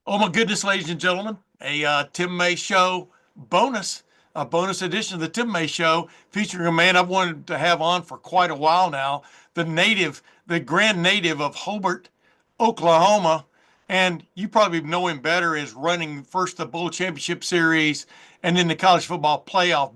Oh my goodness, ladies and gentlemen, a Tim May Show bonus, a bonus edition of the Tim May Show featuring a man I've wanted to have on for quite a while now, the grand native of Hobart, Oklahoma. And you probably know him better as running first the Bowl Championship Series and then the college football playoff,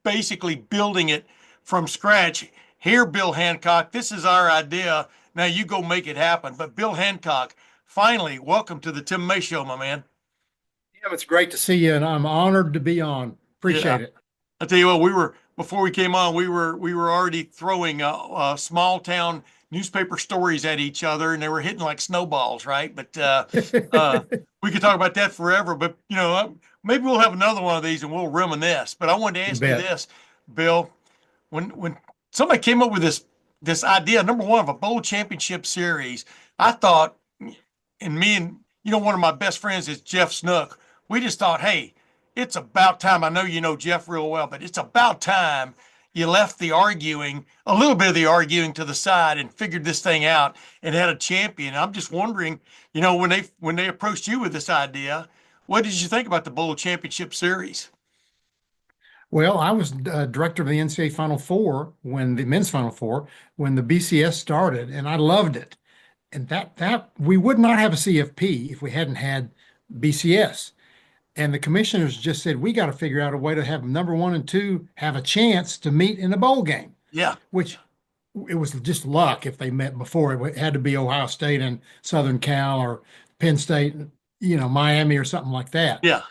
basically building it from scratch. Here, Bill Hancock, this is our idea. Now you go make it happen. But Bill Hancock, finally, welcome to the Tim May Show, my man. Yeah, it's great to see you, and I'm honored to be on. Yeah, Appreciate it. I tell you what, we were before we came on, we were already throwing small town newspaper stories at each other, and they were hitting like snowballs, right? But we could talk about that forever. But maybe we'll have another one of these and we'll reminisce. But I wanted to You ask you bet. this, Bill, when somebody came up with this idea, number one, of a bowl championship series, I thought, and me and one of my best friends is Jeff Snook. We just thought, hey, it's about time. I know you know Jeff real well, but it's about time you left the arguing, a little bit of the arguing to the side and figured this thing out and had a champion. I'm just wondering, when they approached you with this idea, what did you think about the bowl championship series? Well, I was director of the NCAA Final Four when the men's Final Four when the BCS started, and I loved it. And that we would not have a CFP if we hadn't had BCS. And the commissioners just said we got to figure out a way to have number one and two have a chance to meet in a bowl game, Yeah, which it was just luck if they met before. It had to be Ohio State and Southern Cal or Penn State, Miami or something like that. yeah.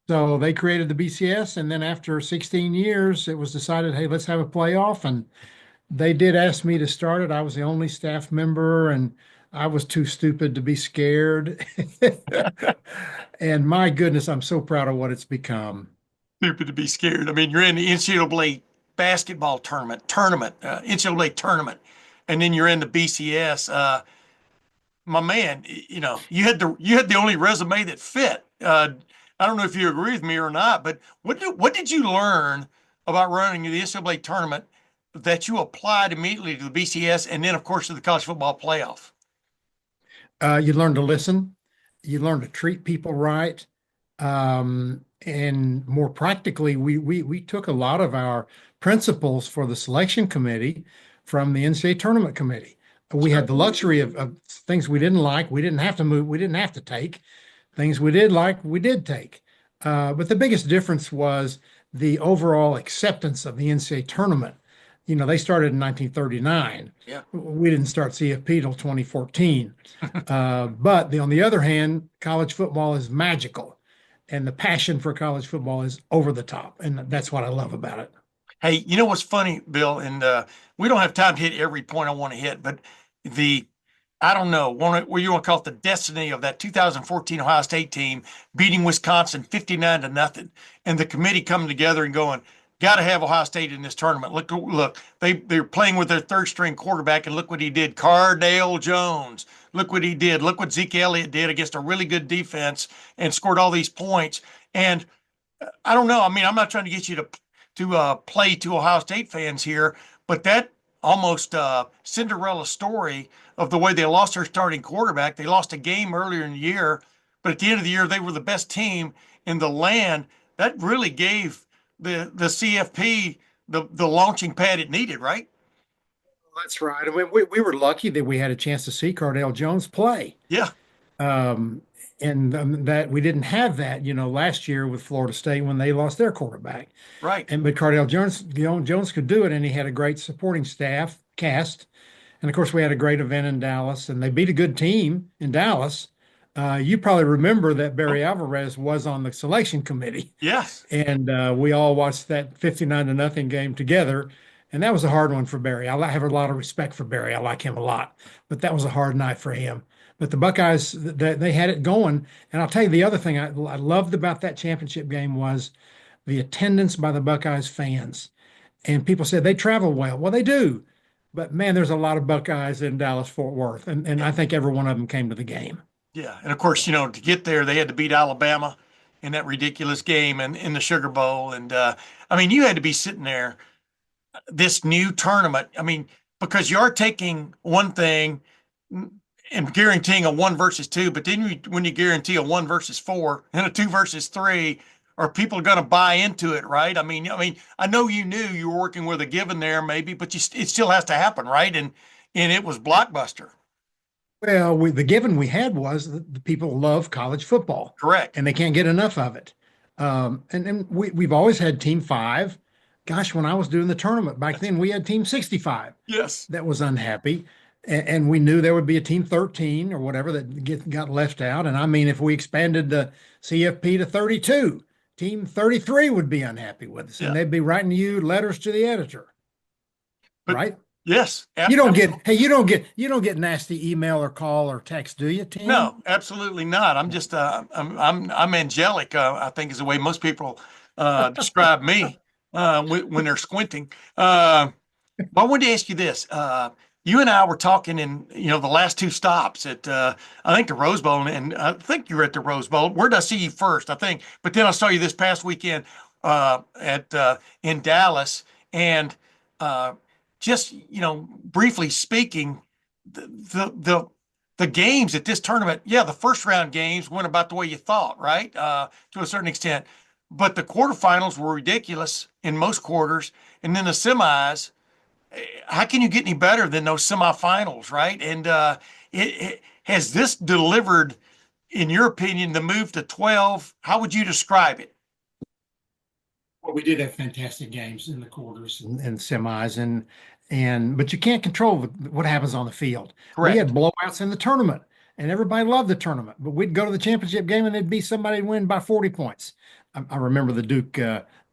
So they created the BCS, and then after 16 years, it was decided, hey, let's have a playoff. And they did ask me to start it. I was the only staff member, and I was too stupid to be scared. And my goodness, I'm so proud of what it's become. Stupid to be scared. I mean, you're in the NCAA basketball NCAA tournament, and then you're in the BCS. My man, you had the only resume that fit. I don't know if you agree with me or not, but what did you learn about running the NCAA tournament that you applied immediately to the BCS and then, of course, to the college football playoff? You learn to listen, you learn to treat people right. And more practically, we took a lot of our principles for the selection committee from the NCAA tournament committee. We had the luxury of things we didn't like, we didn't have to move, we didn't have to take. Things we did like, we did take. But the biggest difference was the overall acceptance of the NCAA tournament. They started in 1939. Yeah. We didn't start CFP till 2014. But on the other hand, college football is magical, and the passion for college football is over the top, and that's what I love about it. Hey, you know what's funny, Bill? And we don't have time to hit every point I want to hit, but the I don't know, what you want to call it, the destiny of that 2014 Ohio State team beating Wisconsin 59-0, and the committee coming together and going, got to have Ohio State in this tournament. Look, they're playing with their third string quarterback, and look what he did, Cardale Jones. Look what he did. Look what Zeke Elliott did against a really good defense and scored all these points. And I don't know. I mean, I'm not trying to get you to play to Ohio State fans here, but that almost Cinderella story of the way they lost their starting quarterback. They lost a game earlier in the year, but at the end of the year, they were the best team in the land. That really gave the CFP the launching pad it needed, right? That's right. I mean, we were lucky that we had a chance to see Cardale Jones play. Yeah, Um, and that we didn't have that, last year with Florida State when they lost their quarterback. right. But Cardale Jones could do it, and he had a great supporting staff cast. And of course, we had a great event in Dallas, and they beat a good team in Dallas. You probably remember that Barry Alvarez was on the selection committee, Yes. and we all watched that 59-0 game together. And that was a hard one for Barry. I have a lot of respect for Barry. I like him a lot, but that was a hard night for him. But the Buckeyes, they had it going. And I'll tell you the other thing I loved about that championship game was the attendance by the Buckeyes fans. And people said they travel well. Well, they do. But man, there's a lot of Buckeyes in Dallas Fort Worth. And I think every one of them came to the game. Yeah. And of course, to get there, they had to beat Alabama in that ridiculous game and in the Sugar Bowl. And I mean, you had to be sitting there, this new tournament. I mean, because you are taking one thing and guaranteeing a 1 versus 2, but then when you guarantee a 1 versus 4 and a 2 versus 3, are people going to buy into it, right? I mean, I know you knew you were working with a given there, maybe, but it still has to happen, right? And it was blockbuster. Well, the given we had was that the people love college football Correct. and they can't get enough of it. And we've always had Team Five. Gosh, when I was doing the tournament back then, we had Team 65 Yes. that was unhappy. And we knew there would be a Team 13 or whatever that got left out. And I mean, if we expanded the CFP to 32, Team 33 would be unhappy with us Yeah. and they'd be writing you letters to the editor, But right? yes, You don't get, absolutely. hey, you don't get nasty email or call or text, do you, Tim? No, absolutely not. I'm just I'm angelic. I think is the way most people describe me when they're squinting. But I wanted to ask you this. You and I were talking in, the last two stops at, I think the Rose Bowl, and I think you were at the Rose Bowl. Where did I see you first? I think, but then I saw you this past weekend at in Dallas, and uh, just briefly speaking, the the games at this tournament, yeah, the first round games went about the way you thought, right? To a certain extent, but the quarterfinals were ridiculous in most quarters, and then the semis, how can you get any better than those semifinals, right? And has this delivered, in your opinion, the move to 12? How would you describe it? Well, we did have fantastic games in the quarters and semis, and but you can't control what happens on the field. We had Correct. blowouts in the tournament, and everybody loved the tournament. But we'd go to the championship game, and it'd be somebody win by 40 points. I remember the Duke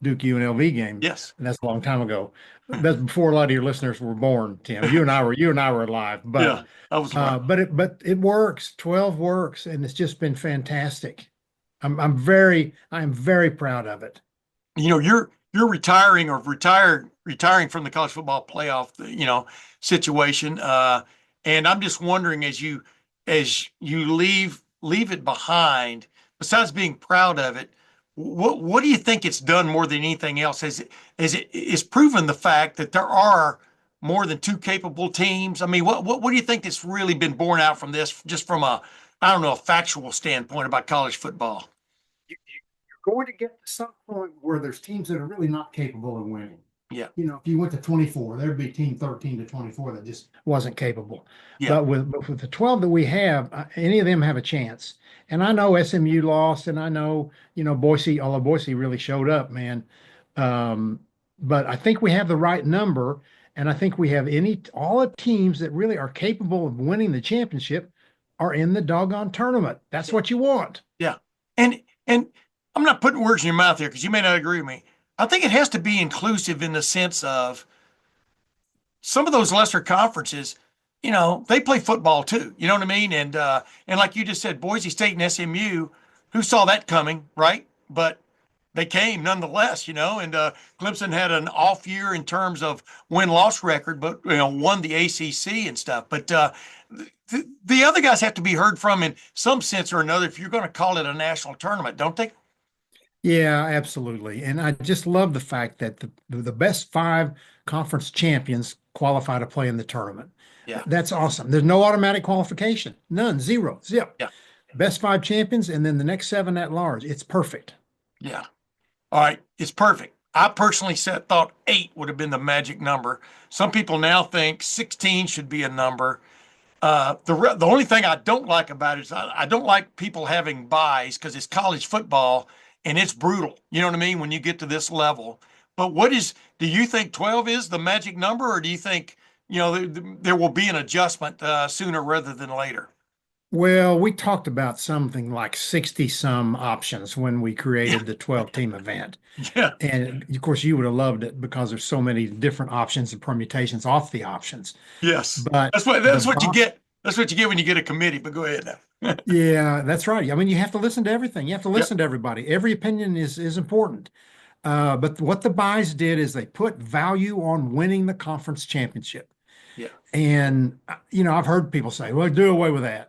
UNLV game, Yes. and that's a long time ago. That's before a lot of your listeners were born, Tim. You and I were alive, Yeah, I was around. but it works. 12 works, and it's just been fantastic. I am very proud of it. You're retiring or retiring from the college football playoff, situation. And I'm just wondering, as you leave it behind, besides being proud of it, what do you think it's done more than anything else? Is proven the fact that there are more than two capable teams? I mean, what do you think that's really been borne out from this, just from a, I don't know, a factual standpoint about college football? You're going to get to some point where there's teams that are really not capable of winning. Yeah, If you went to 24, there'd be team 13 to 24 that just wasn't capable. yeah, But with the 12 that we have, any of them have a chance. And I know SMU lost, and I know, Boise, although Boise really showed up, man. Um, but I think we have the right number, and I think we have all the teams that really are capable of winning the championship are in the doggone tournament. That's yeah, what you want. yeah. And I'm not putting words in your mouth here because you may not agree with me. I think it has to be inclusive in the sense of some of those lesser conferences, they play football too. You know what I mean? And like you just said, Boise State and SMU, who saw that coming, right? But they came nonetheless, and Clemson had an off year in terms of win-loss record, but won the ACC and stuff. But the other guys have to be heard from in some sense or another if you're going to call it a national tournament, don't they? Yeah, absolutely. And I just love the fact that the best five conference champions qualify to play in the tournament. Yeah, That's awesome. There's no automatic qualification. None, zero, zip. yeah, Best five champions and then the next seven at large. It's perfect. yeah. All right, it's perfect. I personally thought 8 would have been the magic number. Some people now think 16 should be a number. The only thing I don't like about it is I don't like people having buys because it's college football and it's brutal. You know what I mean? When you get to this level. But do you think 12 is the magic number, or do you think, there will be an adjustment sooner rather than later? Well, we talked about something like 60 some options when we Yeah, created the 12 team event. yeah, And of course, you would have loved it because there's so many different options and permutations off the options. yes. But That's what the that's what you get. That's what you get when you get a committee. But go ahead now. Yeah, that's right. I mean, you have to listen to everything. You have to Yep. listen to everybody. Every opinion is important. But what the buys did is they put value on winning the conference championship. Yeah. And I've heard people say, "Well, do away with that.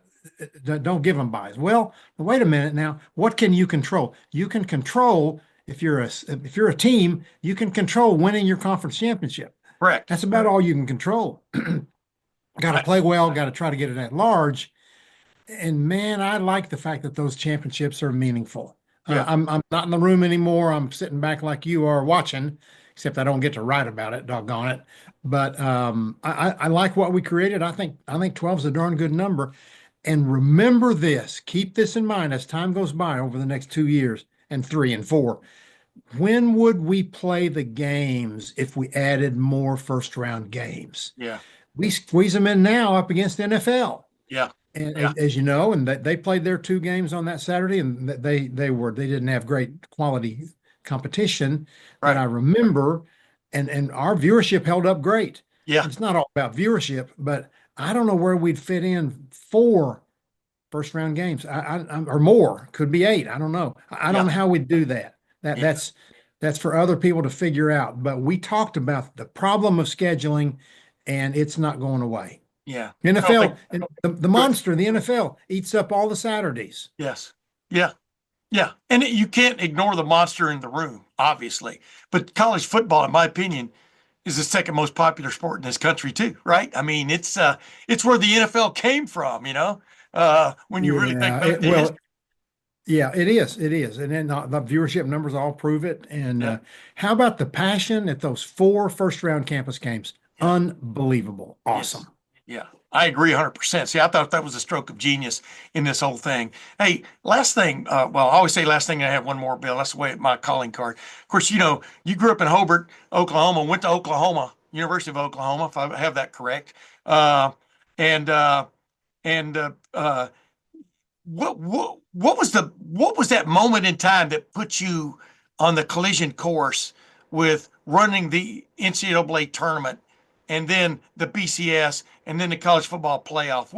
Don't give them buys." Well, wait a minute now. What can you control? You can control if you're a team, you can control winning your conference championship. Correct. That's about all you can control. Got to I, play well. Got to try to get it at large. And man, I like the fact that those championships are meaningful. Yeah. I'm not in the room anymore. I'm sitting back like you are watching, except I don't get to write about it, doggone it. But I like what we created. I think 12 is a darn good number. And remember this, keep this in mind as time goes by over the next 2 years and 3 and 4. When would we play the games if we added more first round games? Yeah. We squeeze them in now up against the NFL. Yeah. And Yeah. as you know, and they played their 2 games on that Saturday, and they didn't have great quality competition that Right. I remember, and our viewership held up great. Yeah. It's not all about viewership, but I don't know where we'd fit in 4 first round games, or more. Could be 8. I don't know. I don't Yeah. know how we'd do that. That Yeah. that's for other people to figure out. But we talked about the problem of scheduling, and it's not going away. Yeah. I don't think. NFL, and the Good. monster, the NFL eats up all the Saturdays. Yes. Yeah. Yeah. And you can't ignore the monster in the room, obviously. But college football, in my opinion, is the second most popular sport in this country too, right? I mean, it's where the NFL came from, when you really think Yeah, back to history. yeah, it is. It is. And then the viewership numbers all prove it. And Yeah. how about the passion at those 4 first round campus games? Yeah. Unbelievable. Yes. Awesome. Yeah. I agree 100%. See, I thought that was a stroke of genius in this whole thing. Hey, last thing, well, I always say last thing, I have one more, Bill. That's the way my calling card. Of course, you grew up in Hobart, Oklahoma, went to Oklahoma, University of Oklahoma, if I have that correct. Uh, and uh, and what was that moment in time that put you on the collision course with running the NCAA tournament and then the BCS and then the college football playoff?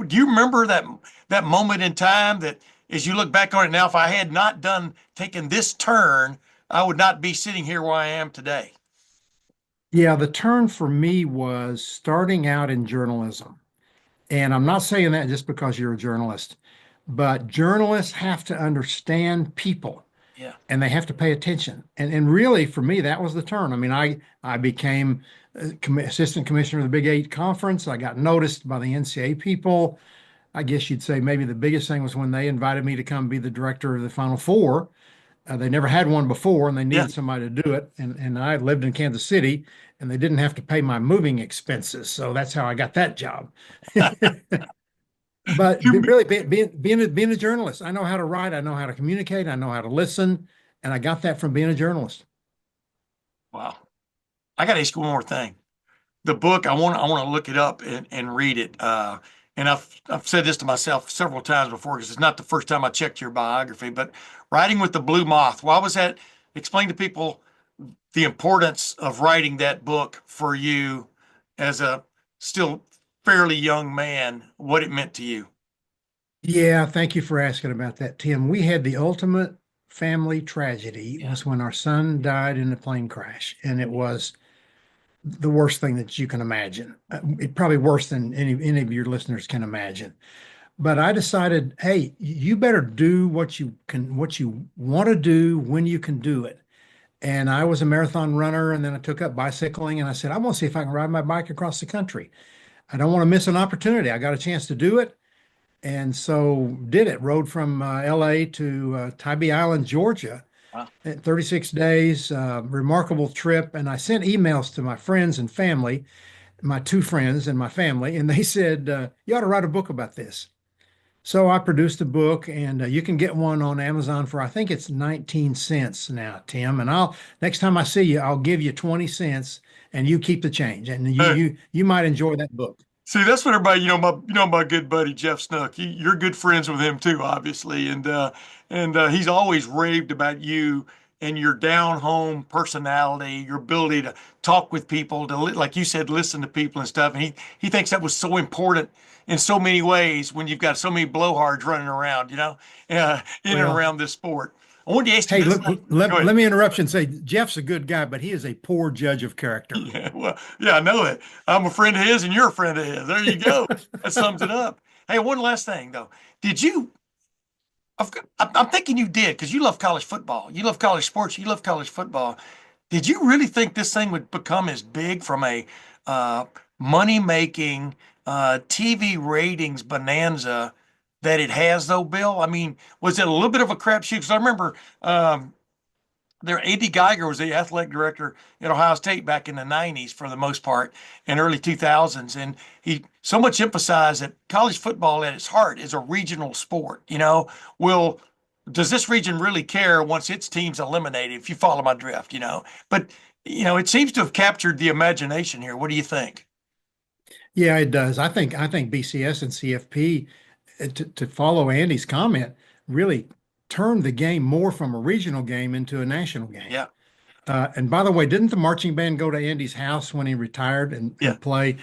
Do you remember that moment in time that, as you look back on it now, if I had not taken this turn, I would not be sitting here where I am today? Yeah, the turn for me was starting out in journalism. And I'm not saying that just because you're a journalist, but journalists have to understand people Yeah, and they have to pay attention. And really, for me, that was the turn. I mean, I became assistant commissioner of the Big Eight Conference. I got noticed by the NCAA people. I guess you'd say maybe the biggest thing was when they invited me to come be the director of the Final Four. They never had one before, and they yeah. needed somebody to do it. And I lived in Kansas City, and they didn't have to pay my moving expenses, so that's how I got that job. But You, really, being a journalist, I know how to write, I know how to communicate, I know how to listen, and I got that from being a journalist. wow. I got to ask you one more thing. The book, I want to look it up and read it. And I've said this to myself several times before because it's not the first time I checked your biography. But Writing with the Blue Moth, why was that? Explain to people the importance of writing that book for you as a still fairly young man, what it meant to you. Yeah, thank you for asking about that, Tim. We had the ultimate family tragedy Yeah. was when our son died in a plane crash, and it was the worst thing that you can imagine. It probably worse than any of your listeners can imagine. But I decided, hey, you better do what you want to do when you can do it. And I was a marathon runner, and then I took up bicycling, and I said, I'm gonna see if I can ride my bike across the country. I don't want to miss an opportunity. I got a chance to do it, and so did it. Rode from LA to Tybee Island, Georgia, Wow. at 36 days. Remarkable trip. And I sent emails to my friends and family, my 2 friends and my family, and they said, you ought to write a book about this. So I produced a book, and you can get one on Amazon for, I think it's 19 cents now, Tim. And next time I see you, I'll give you 20 cents and you keep the change. And you might enjoy that book. See, that's what everybody, my good buddy Jeff Snook. You're good friends with him too, obviously, and he's always raved about you and your down home personality, your ability to talk with people, like you said, listen to people and stuff. And he thinks that was so important in so many ways when you've got so many blowhards running around, in and Well, around this sport. I wanted to ask you hey, this look, thing. Go let ahead. me interrupt you and say Jeff's a good guy, but he is a poor judge of character. Yeah, well, yeah, I know it. I'm a friend of his, and you're a friend of his. There you go. That sums it up. Hey, one last thing though. Did you? I'm thinking you did because you love college football. You love college sports. You love college football. Did you really think this thing would become as big from a uh, money making TV ratings bonanza that it has, though, Bill? I mean, was it a little bit of a crapshoot? Because I remember there, Andy Geiger was the athletic director at Ohio State back in the 90s for the most part and early 2000s. And he so much emphasized that college football at its heart is a regional sport. Will does this region really care once its team's eliminated, if you follow my drift? But, it seems to have captured the imagination here. What do you think? Yeah, it does. I think BCS and CFP, to follow Andy's comment, really turned the game more from a regional game into a national game. Yeah, And by the way, didn't the marching band go to Andy's house when he retired yeah, and play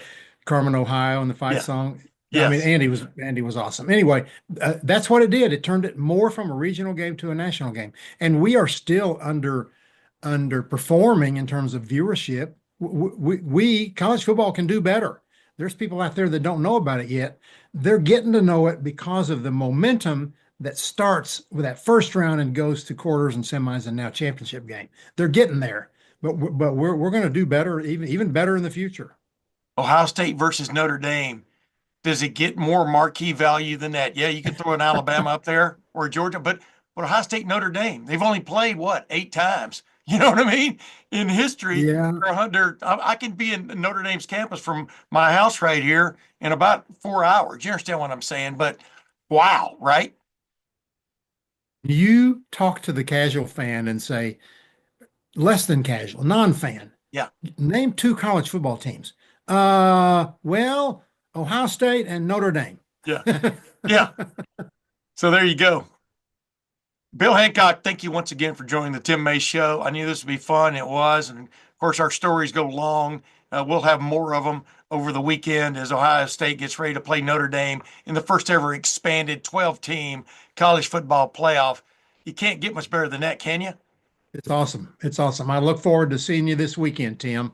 Carmen, Ohio and the fight yeah, song? I mean, yes. Andy was awesome. Anyway, that's what it did. It turned it more from a regional game to a national game, and we are still underperforming in terms of viewership. We college football can do better. There's people out there that don't know about it yet. They're getting to know it because of the momentum that starts with that first round and goes to quarters and semis and now championship game. They're getting there, but we're going to do better, even better in the future. Ohio State versus Notre Dame. Does it get more marquee value than that? Yeah, you could throw an Alabama up there or Georgia, but Ohio State, Notre Dame, they've only played what, 8 times? You know what I mean? In history, Yeah, I can be in Notre Dame's campus from my house right here in about 4 hours. You understand what I'm saying? But wow, right? you talk to the casual fan and say less than casual, non-fan. Yeah, Name two college football teams. Well, Ohio State and Notre Dame. yeah, yeah. So there you go. Bill Hancock, thank you once again for joining the Tim May Show. I knew this would be fun. It was. And of course, our stories go long. We'll have more of them over the weekend as Ohio State gets ready to play Notre Dame in the first ever expanded 12-team college football playoff. You can't get much better than that, can you? It's awesome. It's awesome. I look forward to seeing you this weekend, Tim.